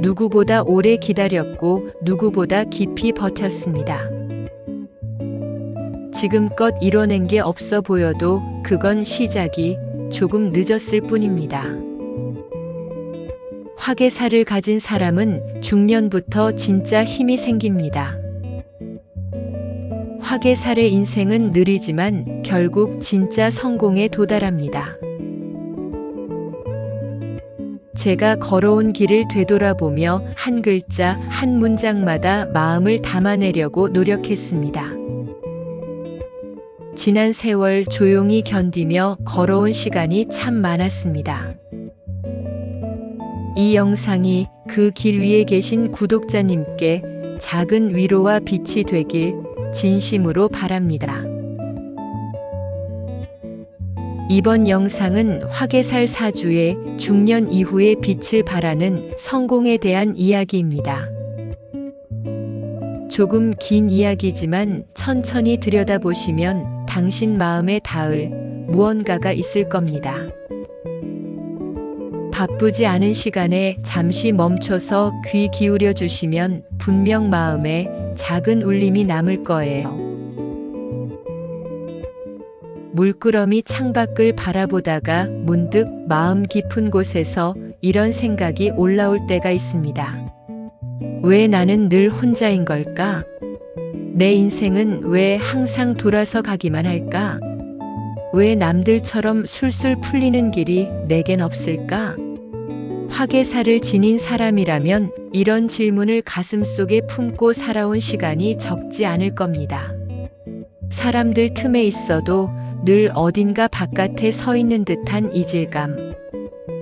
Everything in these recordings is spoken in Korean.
누구보다 오래 기다렸고 누구보다 깊이 버텼습니다. 지금껏 이뤄낸 게 없어 보여도 그건 시작이 조금 늦었을 뿐입니다. 화개살을 가진 사람은 중년부터 진짜 힘이 생깁니다. 화개살의 인생은 느리지만 결국 진짜 성공에 도달합니다. 제가 걸어온 길을 되돌아보며 한 글자, 한 문장마다 마음을 담아내려고 노력했습니다. 지난 세월 조용히 견디며 걸어온 시간이 참 많았습니다. 이 영상이 그 길 위에 계신 구독자님께 작은 위로와 빛이 되길 진심으로 바랍니다. 이번 영상은 화개살 사주의 중년 이후의 빛을 발하는 성공에 대한 이야기입니다. 조금 긴 이야기지만 천천히 들여다보시면 당신 마음에 닿을 무언가가 있을 겁니다. 바쁘지 않은 시간에 잠시 멈춰서 귀 기울여 주시면 분명 마음에 작은 울림이 남을 거예요. 물끄러미 창밖을 바라보다가 문득 마음 깊은 곳에서 이런 생각이 올라올 때가 있습니다. 왜 나는 늘 혼자인 걸까? 내 인생은 왜 항상 돌아서 가기만 할까? 왜 남들처럼 술술 풀리는 길이 내겐 없을까? 화개살을 지닌 사람이라면 이런 질문을 가슴속에 품고 살아온 시간이 적지 않을 겁니다. 사람들 틈에 있어도 늘 어딘가 바깥에 서 있는 듯한 이질감.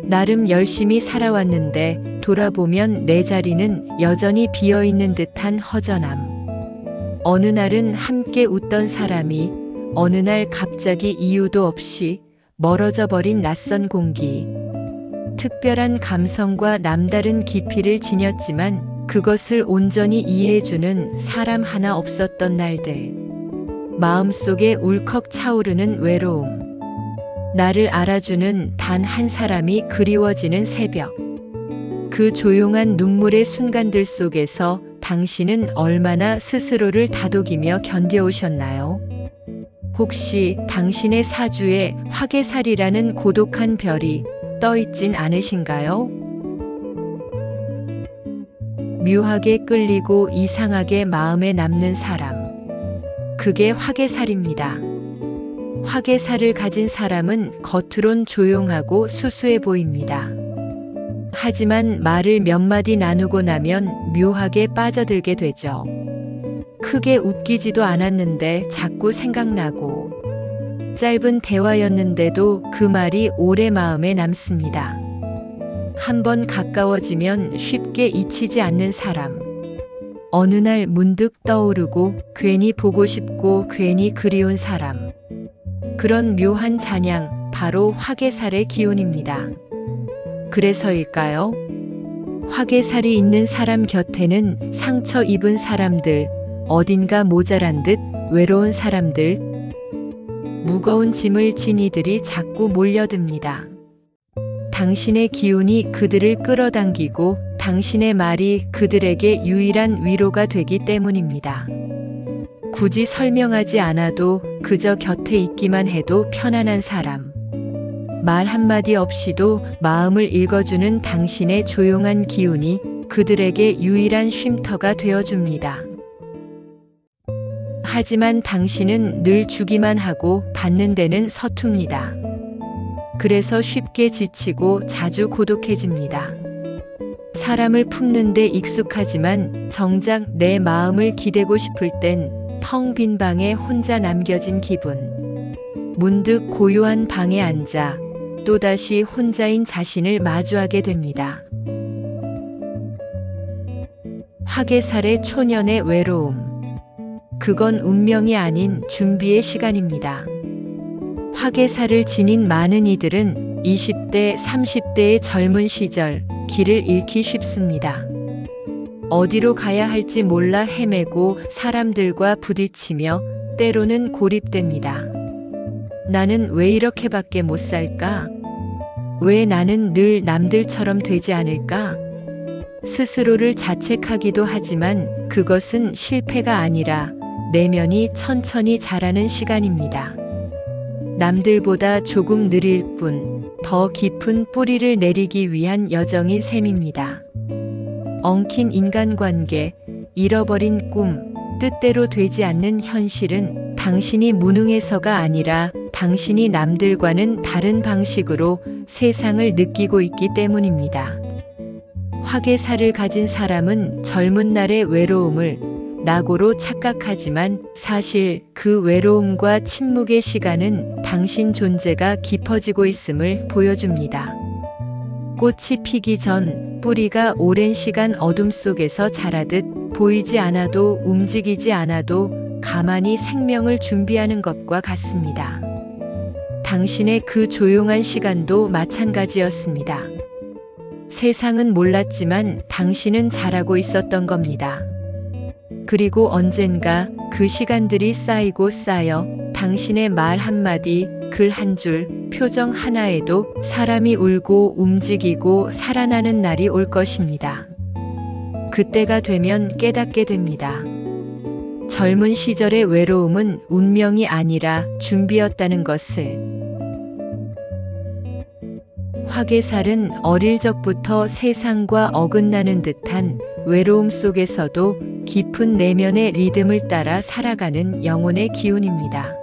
나름 열심히 살아왔는데 돌아보면 내 자리는 여전히 비어있는 듯한 허전함. 어느 날은 함께 웃던 사람이 어느 날 갑자기 이유도 없이 멀어져 버린 낯선 공기. 특별한 감성과 남다른 깊이를 지녔지만 그것을 온전히 이해해주는 사람 하나 없었던 날들. 마음속에 울컥 차오르는 외로움. 나를 알아주는 단 한 사람이 그리워지는 새벽. 그 조용한 눈물의 순간들 속에서 당신은 얼마나 스스로를 다독이며 견뎌오셨나요? 혹시 당신의 사주에 화개살이라는 고독한 별이 떠있진 않으신가요? 묘하게 끌리고 이상하게 마음에 남는 사람. 그게 화개살입니다. 화개살을 가진 사람은 겉으론 조용하고 수수해 보입니다. 하지만 말을 몇 마디 나누고 나면 묘하게 빠져들게 되죠. 크게 웃기지도 않았는데 자꾸 생각나고, 짧은 대화였는데도 그 말이 오래 마음에 남습니다. 한번 가까워지면 쉽게 잊히지 않는 사람. 어느 날 문득 떠오르고 괜히 보고 싶고 괜히 그리운 사람. 그런 묘한 잔향, 바로 화개살의 기운입니다. 그래서일까요? 화개살이 있는 사람 곁에는 상처 입은 사람들, 어딘가 모자란 듯 외로운 사람들, 무거운 짐을 진 이들이 자꾸 몰려듭니다. 당신의 기운이 그들을 끌어당기고 당신의 말이 그들에게 유일한 위로가 되기 때문입니다. 굳이 설명하지 않아도 그저 곁에 있기만 해도 편안한 사람. 말 한마디 없이도 마음을 읽어주는 당신의 조용한 기운이 그들에게 유일한 쉼터가 되어줍니다. 하지만 당신은 늘 주기만 하고 받는 데는 서툽니다. 그래서 쉽게 지치고 자주 고독해집니다. 사람을 품는 데 익숙하지만 정작 내 마음을 기대고 싶을 땐 텅 빈 방에 혼자 남겨진 기분. 문득 고요한 방에 앉아 또다시 혼자인 자신을 마주하게 됩니다. 화개살의 초년의 외로움. 그건 운명이 아닌 준비의 시간입니다. 화개살을 지닌 많은 이들은 20대, 30대의 젊은 시절 길을 잃기 쉽습니다. 어디로 가야 할지 몰라 헤매고 사람들과 부딪히며 때로는 고립됩니다. 나는 왜 이렇게밖에 못 살까? 왜 나는 늘 남들처럼 되지 않을까? 스스로를 자책하기도 하지만 그것은 실패가 아니라 내면이 천천히 자라는 시간입니다. 남들보다 조금 느릴 뿐 더 깊은 뿌리를 내리기 위한 여정인 셈입니다. 엉킨 인간관계, 잃어버린 꿈, 뜻대로 되지 않는 현실은 당신이 무능해서가 아니라 당신이 남들과는 다른 방식으로 세상을 느끼고 있기 때문입니다. 화개살을 가진 사람은 젊은 날의 외로움을 낙오로 착각하지만 사실 그 외로움과 침묵의 시간은 당신 존재가 깊어지고 있음을 보여줍니다. 꽃이 피기 전 뿌리가 오랜 시간 어둠 속에서 자라듯 보이지 않아도 움직이지 않아도 가만히 생명을 준비하는 것과 같습니다. 당신의 그 조용한 시간도 마찬가지였습니다. 세상은 몰랐지만 당신은 잘하고 있었던 겁니다. 그리고 언젠가 그 시간들이 쌓이고 쌓여 당신의 말 한마디, 글 한 줄, 표정 하나에도 사람이 울고 움직이고 살아나는 날이 올 것입니다. 그때가 되면 깨닫게 됩니다. 젊은 시절의 외로움은 운명이 아니라 준비였다는 것을. 화개살은 어릴 적부터 세상과 어긋나는 듯한 외로움 속에서도 깊은 내면의 리듬을 따라 살아가는 영혼의 기운입니다.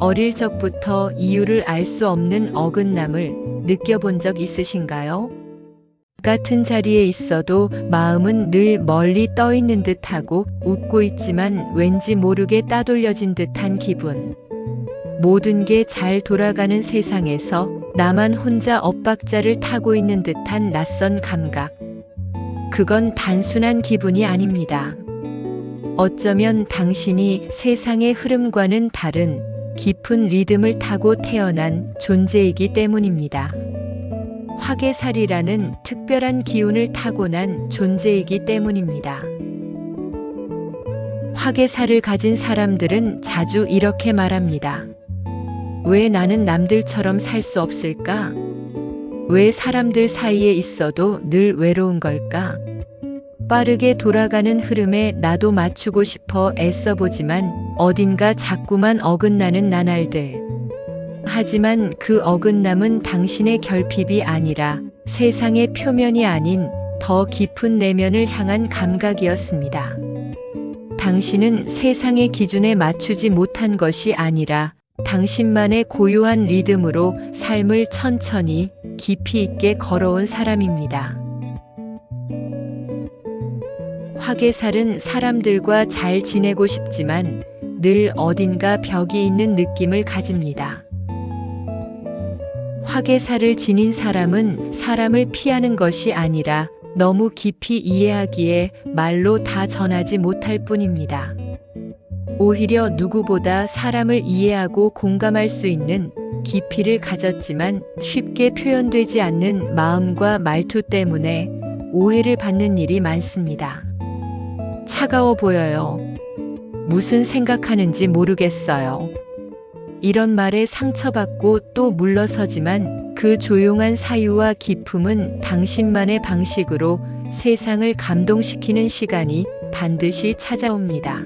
어릴 적부터 이유를 알 수 없는 어긋남을 느껴본 적 있으신가요? 같은 자리에 있어도 마음은 늘 멀리 떠 있는 듯하고 웃고 있지만 왠지 모르게 따돌려진 듯한 기분. 모든 게 잘 돌아가는 세상에서 나만 혼자 엇박자를 타고 있는 듯한 낯선 감각. 그건 단순한 기분이 아닙니다. 어쩌면 당신이 세상의 흐름과는 다른 깊은 리듬을 타고 태어난 존재이기 때문입니다. 화개살이라는 특별한 기운을 타고난 존재이기 때문입니다. 화개살을 가진 사람들은 자주 이렇게 말합니다. 왜 나는 남들처럼 살 수 없을까? 왜 사람들 사이에 있어도 늘 외로운 걸까? 빠르게 돌아가는 흐름에 나도 맞추고 싶어 애써보지만 어딘가 자꾸만 어긋나는 나날들. 하지만 그 어긋남은 당신의 결핍이 아니라 세상의 표면이 아닌 더 깊은 내면을 향한 감각이었습니다. 당신은 세상의 기준에 맞추지 못한 것이 아니라 당신만의 고요한 리듬으로 삶을 천천히 깊이 있게 걸어온 사람입니다. 화개살은 사람들과 잘 지내고 싶지만 늘 어딘가 벽이 있는 느낌을 가집니다. 화개살을 지닌 사람은 사람을 피하는 것이 아니라 너무 깊이 이해하기에 말로 다 전하지 못할 뿐입니다. 오히려 누구보다 사람을 이해하고 공감할 수 있는 깊이를 가졌지만 쉽게 표현되지 않는 마음과 말투 때문에 오해를 받는 일이 많습니다. 차가워 보여요. 무슨 생각하는지 모르겠어요. 이런 말에 상처받고 또 물러서지만 그 조용한 사유와 기품은 당신만의 방식으로 세상을 감동시키는 시간이 반드시 찾아옵니다.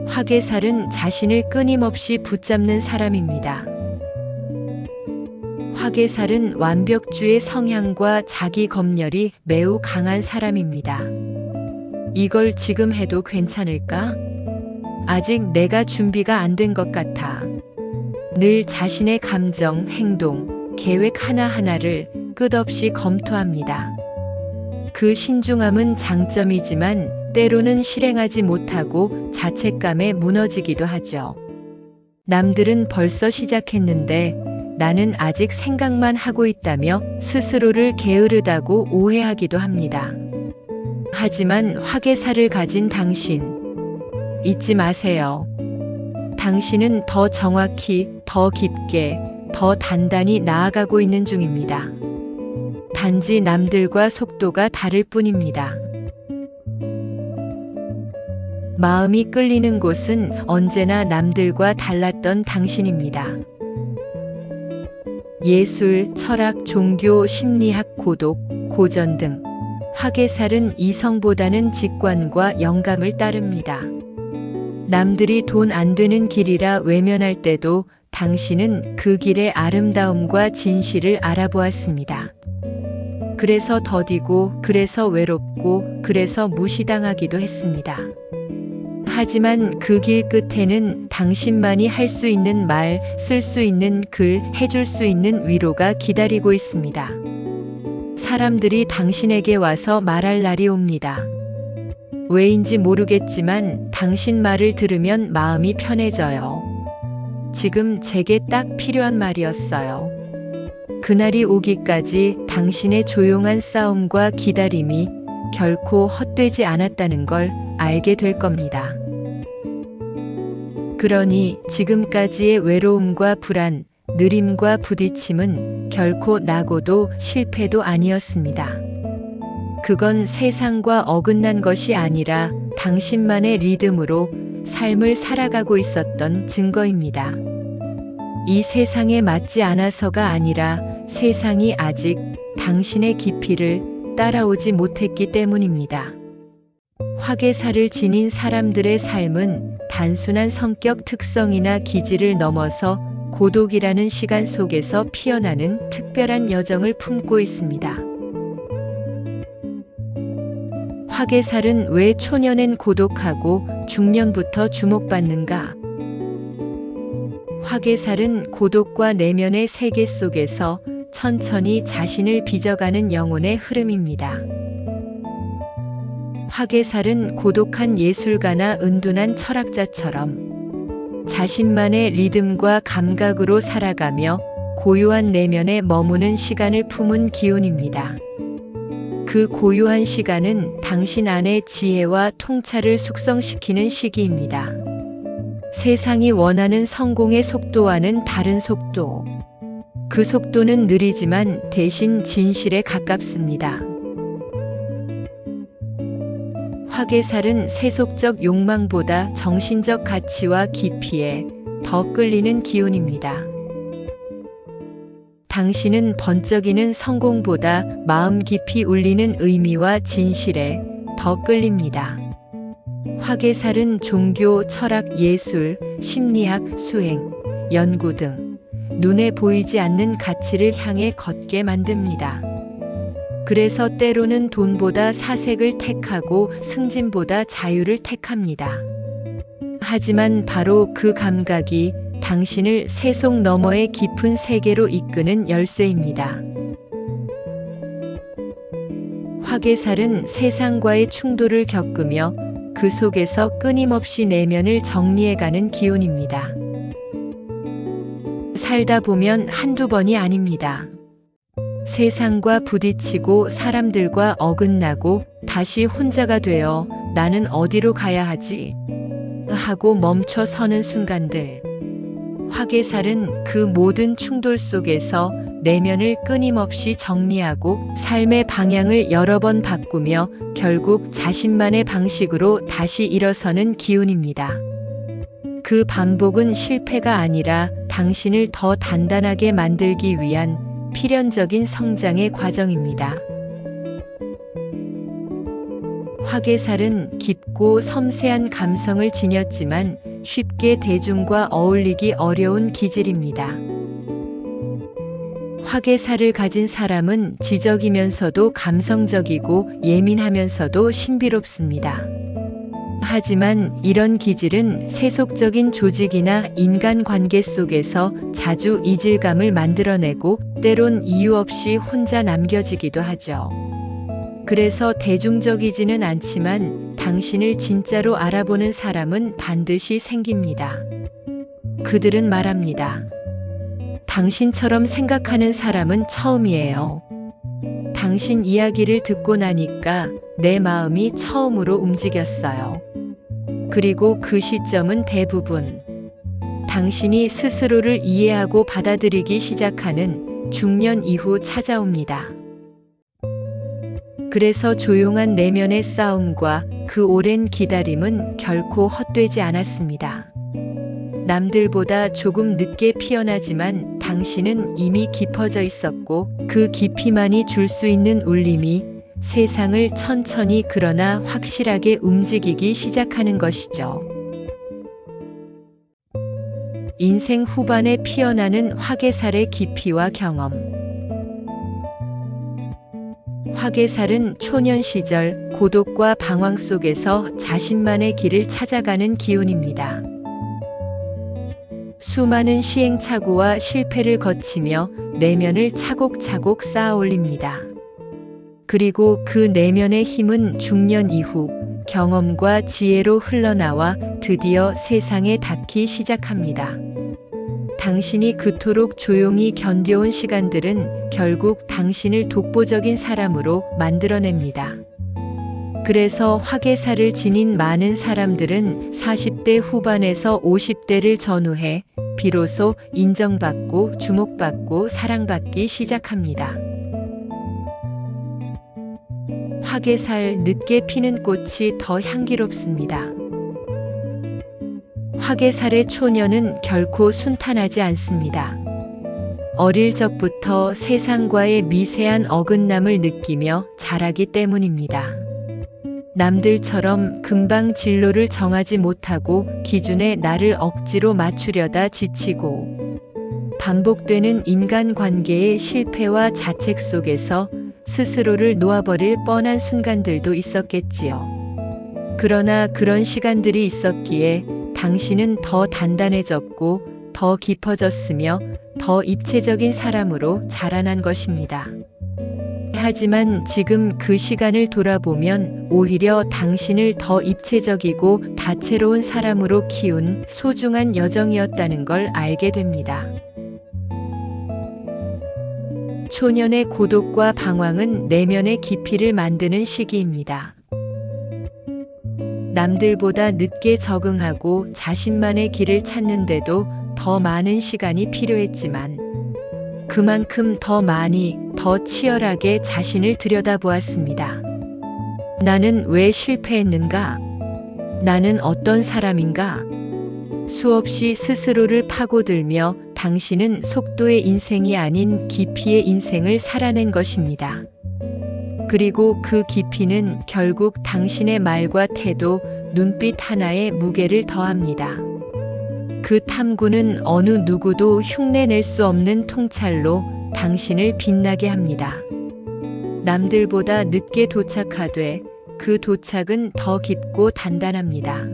화개살은 자신을 끊임없이 붙잡는 사람입니다. 화개살은 완벽주의 성향과 자기 검열이 매우 강한 사람입니다. 이걸 지금 해도 괜찮을까? 아직 내가 준비가 안 된 것 같아. 늘 자신의 감정, 행동, 계획 하나하나를 끝없이 검토합니다. 그 신중함은 장점이지만 때로는 실행하지 못하고 자책감에 무너지기도 하죠. 남들은 벌써 시작했는데 나는 아직 생각만 하고 있다며 스스로를 게으르다고 오해하기도 합니다. 하지만 화개살을 가진 당신, 잊지 마세요. 당신은 더 정확히, 더 깊게, 더 단단히 나아가고 있는 중입니다. 단지 남들과 속도가 다를 뿐입니다. 마음이 끌리는 곳은 언제나 남들과 달랐던 당신입니다. 예술, 철학, 종교, 심리학, 고독, 고전 등 화개살은 이성보다는 직관과 영감을 따릅니다. 남들이 돈 안 되는 길이라 외면할 때도 당신은 그 길의 아름다움과 진실을 알아보았습니다. 그래서 더디고, 그래서 외롭고, 그래서 무시당하기도 했습니다. 하지만 그 길 끝에는 당신만이 할 수 있는 말, 쓸 수 있는 글, 해줄 수 있는 위로가 기다리고 있습니다. 사람들이 당신에게 와서 말할 날이 옵니다. 왜인지 모르겠지만 당신 말을 들으면 마음이 편해져요. 지금 제게 딱 필요한 말이었어요. 그날이 오기까지 당신의 조용한 싸움과 기다림이 결코 헛되지 않았다는 걸 알게 될 겁니다. 그러니 지금까지의 외로움과 불안, 느림과 부딪힘은 결코 낙오도 실패도 아니었습니다. 그건 세상과 어긋난 것이 아니라 당신만의 리듬으로 삶을 살아가고 있었던 증거입니다. 이 세상에 맞지 않아서가 아니라 세상이 아직 당신의 깊이를 따라오지 못했기 때문입니다. 화개살을 지닌 사람들의 삶은 단순한 성격 특성이나 기질을 넘어서 고독이라는 시간 속에서 피어나는 특별한 여정을 품고 있습니다. 화개살은 왜 초년엔 고독하고 중년부터 주목받는가? 화개살은 고독과 내면의 세계 속에서 천천히 자신을 빚어가는 영혼의 흐름입니다. 화개살은 고독한 예술가나 은둔한 철학자처럼 자신만의 리듬과 감각으로 살아가며 고요한 내면에 머무는 시간을 품은 기운입니다. 그 고요한 시간은 당신 안의 지혜와 통찰을 숙성시키는 시기입니다. 세상이 원하는 성공의 속도와는 다른 속도. 그 속도는 느리지만 대신 진실에 가깝습니다. 화개살은 세속적 욕망보다 정신적 가치와 깊이에 더 끌리는 기운입니다. 당신은 번쩍이는 성공보다 마음 깊이 울리는 의미와 진실에 더 끌립니다. 화개살은 종교, 철학, 예술, 심리학, 수행, 연구 등 눈에 보이지 않는 가치를 향해 걷게 만듭니다. 그래서 때로는 돈보다 사색을 택하고 승진보다 자유를 택합니다. 하지만 바로 그 감각이 당신을 세속 너머의 깊은 세계로 이끄는 열쇠입니다. 화개살은 세상과의 충돌을 겪으며 그 속에서 끊임없이 내면을 정리해가는 기운입니다. 살다 보면 한두 번이 아닙니다. 세상과 부딪히고 사람들과 어긋나고 다시 혼자가 되어 나는 어디로 가야 하지? 하고 멈춰 서는 순간들. 화개살은 그 모든 충돌 속에서 내면을 끊임없이 정리하고 삶의 방향을 여러 번 바꾸며 결국 자신만의 방식으로 다시 일어서는 기운입니다. 그 반복은 실패가 아니라 당신을 더 단단하게 만들기 위한 필연적인 성장의 과정입니다. 화개살은 깊고 섬세한 감성을 지녔지만 쉽게 대중과 어울리기 어려운 기질입니다. 화개살을 가진 사람은 지적이면서도 감성적이고 예민하면서도 신비롭습니다. 하지만 이런 기질은 세속적인 조직이나 인간관계 속에서 자주 이질감을 만들어내고 때론 이유 없이 혼자 남겨지기도 하죠. 그래서 대중적이지는 않지만 당신을 진짜로 알아보는 사람은 반드시 생깁니다. 그들은 말합니다. 당신처럼 생각하는 사람은 처음이에요. 당신 이야기를 듣고 나니까 내 마음이 처음으로 움직였어요. 그리고 그 시점은 대부분 당신이 스스로를 이해하고 받아들이기 시작하는 중년 이후 찾아옵니다. 그래서 조용한 내면의 싸움과 그 오랜 기다림은 결코 헛되지 않았습니다. 남들보다 조금 늦게 피어나지만 당신은 이미 깊어져 있었고 그 깊이만이 줄 수 있는 울림이 세상을 천천히 그러나 확실하게 움직이기 시작하는 것이죠. 인생 후반에 피어나는 화개살의 깊이와 경험. 화개살은 초년 시절 고독과 방황 속에서 자신만의 길을 찾아가는 기운입니다. 수많은 시행착오와 실패를 거치며 내면을 차곡차곡 쌓아 올립니다. 그리고 그 내면의 힘은 중년 이후 경험과 지혜로 흘러나와 드디어 세상에 닿기 시작합니다. 당신이 그토록 조용히 견뎌온 시간들은 결국 당신을 독보적인 사람으로 만들어냅니다. 그래서 화개살을 지닌 많은 사람들은 40대 후반에서 50대를 전후해 비로소 인정받고 주목받고 사랑받기 시작합니다. 화개살 늦게 피는 꽃이 더 향기롭습니다. 화개살의 초년은 결코 순탄하지 않습니다. 어릴 적부터 세상과의 미세한 어긋남을 느끼며 자라기 때문입니다. 남들처럼 금방 진로를 정하지 못하고 기준에 나를 억지로 맞추려다 지치고 반복되는 인간관계의 실패와 자책 속에서 스스로를 놓아버릴 뻔한 순간들도 있었겠지요. 그러나 그런 시간들이 있었기에 당신은 더 단단해졌고 더 깊어졌으며 더 입체적인 사람으로 자라난 것입니다. 하지만 지금 그 시간을 돌아보면 오히려 당신을 더 입체적이고 다채로운 사람으로 키운 소중한 여정이었다는 걸 알게 됩니다. 초년의 고독과 방황은 내면의 깊이를 만드는 시기입니다. 남들보다 늦게 적응하고 자신만의 길을 찾는데도 더 많은 시간이 필요했지만 그만큼 더 많이, 더 치열하게 자신을 들여다보았습니다. 나는 왜 실패했는가? 나는 어떤 사람인가? 수없이 스스로를 파고들며 당신은 속도의 인생이 아닌 깊이의 인생을 살아낸 것입니다. 그리고 그 깊이는 결국 당신의 말과 태도, 눈빛 하나에 무게를 더합니다. 그 탐구는 어느 누구도 흉내낼 수 없는 통찰로 당신을 빛나게 합니다. 남들보다 늦게 도착하되 그 도착은 더 깊고 단단합니다.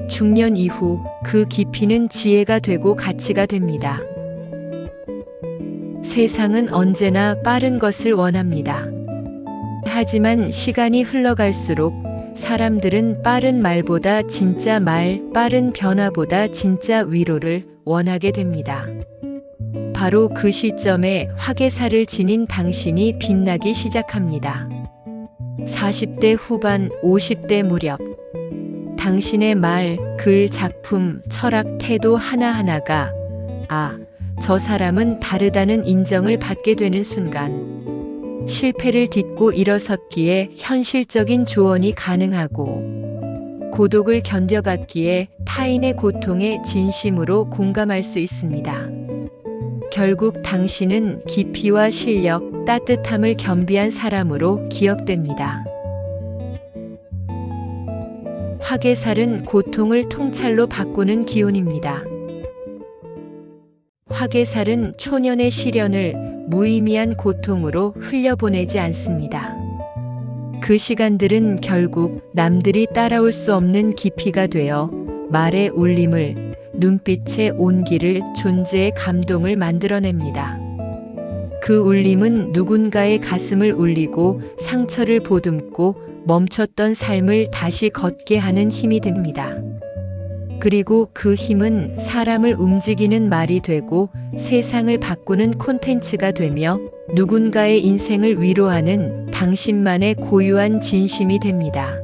중년 이후 그 깊이는 지혜가 되고 가치가 됩니다. 세상은 언제나 빠른 것을 원합니다. 하지만 시간이 흘러갈수록 사람들은 빠른 말보다 진짜 말, 빠른 변화보다 진짜 위로를 원하게 됩니다. 바로 그 시점에 화개살을 지닌 당신이 빛나기 시작합니다. 40대 후반, 50대 무렵. 당신의 말, 글, 작품, 철학, 태도 하나하나가 저 사람은 다르다는 인정을 받게 되는 순간 실패를 딛고 일어섰기에 현실적인 조언이 가능하고 고독을 견뎌봤기에 타인의 고통에 진심으로 공감할 수 있습니다. 결국 당신은 깊이와 실력, 따뜻함을 겸비한 사람으로 기억됩니다. 화개살은 고통을 통찰로 바꾸는 기운입니다. 화개살은 초년의 시련을 무의미한 고통으로 흘려보내지 않습니다. 그 시간들은 결국 남들이 따라올 수 없는 깊이가 되어 말의 울림을, 눈빛의 온기를, 존재의 감동을 만들어냅니다. 그 울림은 누군가의 가슴을 울리고 상처를 보듬고 멈췄던 삶을 다시 걷게 하는 힘이 됩니다. 그리고 그 힘은 사람을 움직이는 말이 되고 세상을 바꾸는 콘텐츠가 되며 누군가의 인생을 위로하는 당신만의 고유한 진심이 됩니다.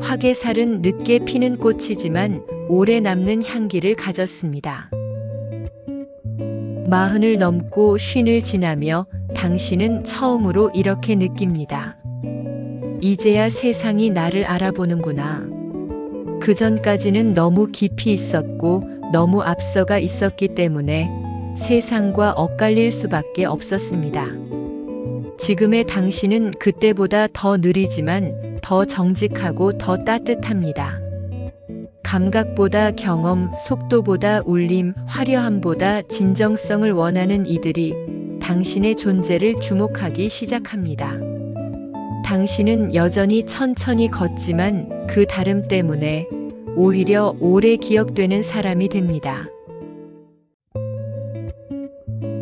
화개살은 늦게 피는 꽃이지만 오래 남는 향기를 가졌습니다. 40을 넘고 50을 지나며 당신은 처음으로 이렇게 느낍니다. 이제야 세상이 나를 알아보는구나. 그전까지는 너무 깊이 있었고 너무 앞서가 있었기 때문에 세상과 엇갈릴 수밖에 없었습니다. 지금의 당신은 그때보다 더 느리지만 더 정직하고 더 따뜻합니다. 감각보다 경험, 속도보다 울림, 화려함보다 진정성을 원하는 이들이 당신의 존재를 주목하기 시작합니다. 당신은 여전히 천천히 걷지만 그 다름 때문에 오히려 오래 기억되는 사람이 됩니다.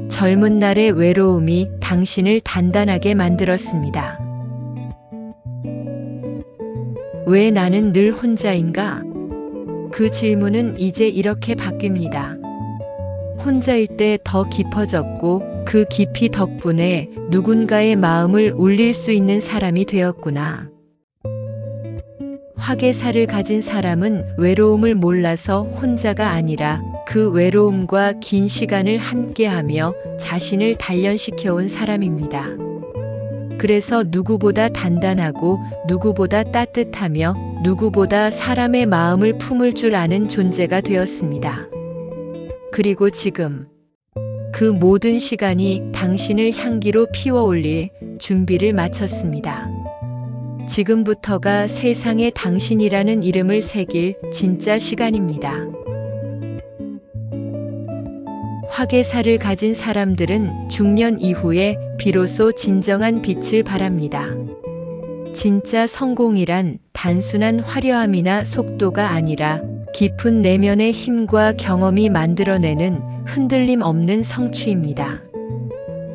젊은 날의 외로움이 당신을 단단하게 만들었습니다. 왜 나는 늘 혼자인가? 그 질문은 이제 이렇게 바뀝니다. 혼자일 때 더 깊어졌고 그 깊이 덕분에 누군가의 마음을 울릴 수 있는 사람이 되었구나. 화개살을 가진 사람은 외로움을 몰라서 혼자가 아니라 그 외로움과 긴 시간을 함께하며 자신을 단련시켜온 사람입니다. 그래서 누구보다 단단하고 누구보다 따뜻하며 누구보다 사람의 마음을 품을 줄 아는 존재가 되었습니다. 그리고 지금 그 모든 시간이 당신을 향기로 피워올릴 준비를 마쳤습니다. 지금부터가 세상에 당신이라는 이름을 새길 진짜 시간입니다. 화개살을 가진 사람들은 중년 이후에 비로소 진정한 빛을 발합니다. 진짜 성공이란 단순한 화려함이나 속도가 아니라 깊은 내면의 힘과 경험이 만들어내는 흔들림 없는 성취입니다.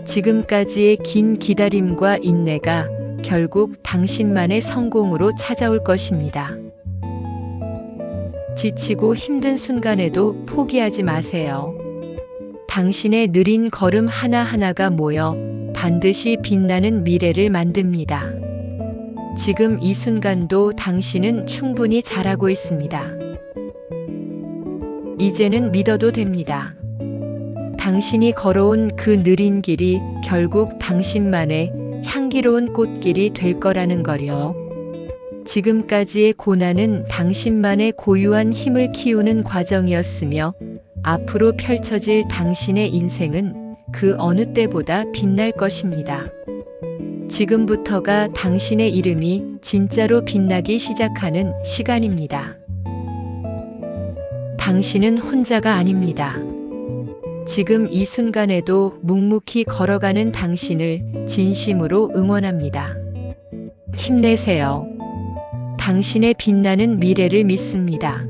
지금까지의 긴 기다림과 인내가 결국 당신만의 성공으로 찾아올 것입니다. 지치고 힘든 순간에도 포기하지 마세요. 당신의 느린 걸음 하나하나가 모여 반드시 빛나는 미래를 만듭니다. 지금 이 순간도 당신은 충분히 잘하고 있습니다. 이제는 믿어도 됩니다. 당신이 걸어온 그 느린 길이 결국 당신만의 향기로운 꽃길이 될 거라는 거요. 지금까지의 고난은 당신만의 고유한 힘을 키우는 과정이었으며 앞으로 펼쳐질 당신의 인생은 그 어느 때보다 빛날 것입니다. 지금부터가 당신의 이름이 진짜로 빛나기 시작하는 시간입니다. 당신은 혼자가 아닙니다. 지금 이 순간에도 묵묵히 걸어가는 당신을 진심으로 응원합니다. 힘내세요. 당신의 빛나는 미래를 믿습니다.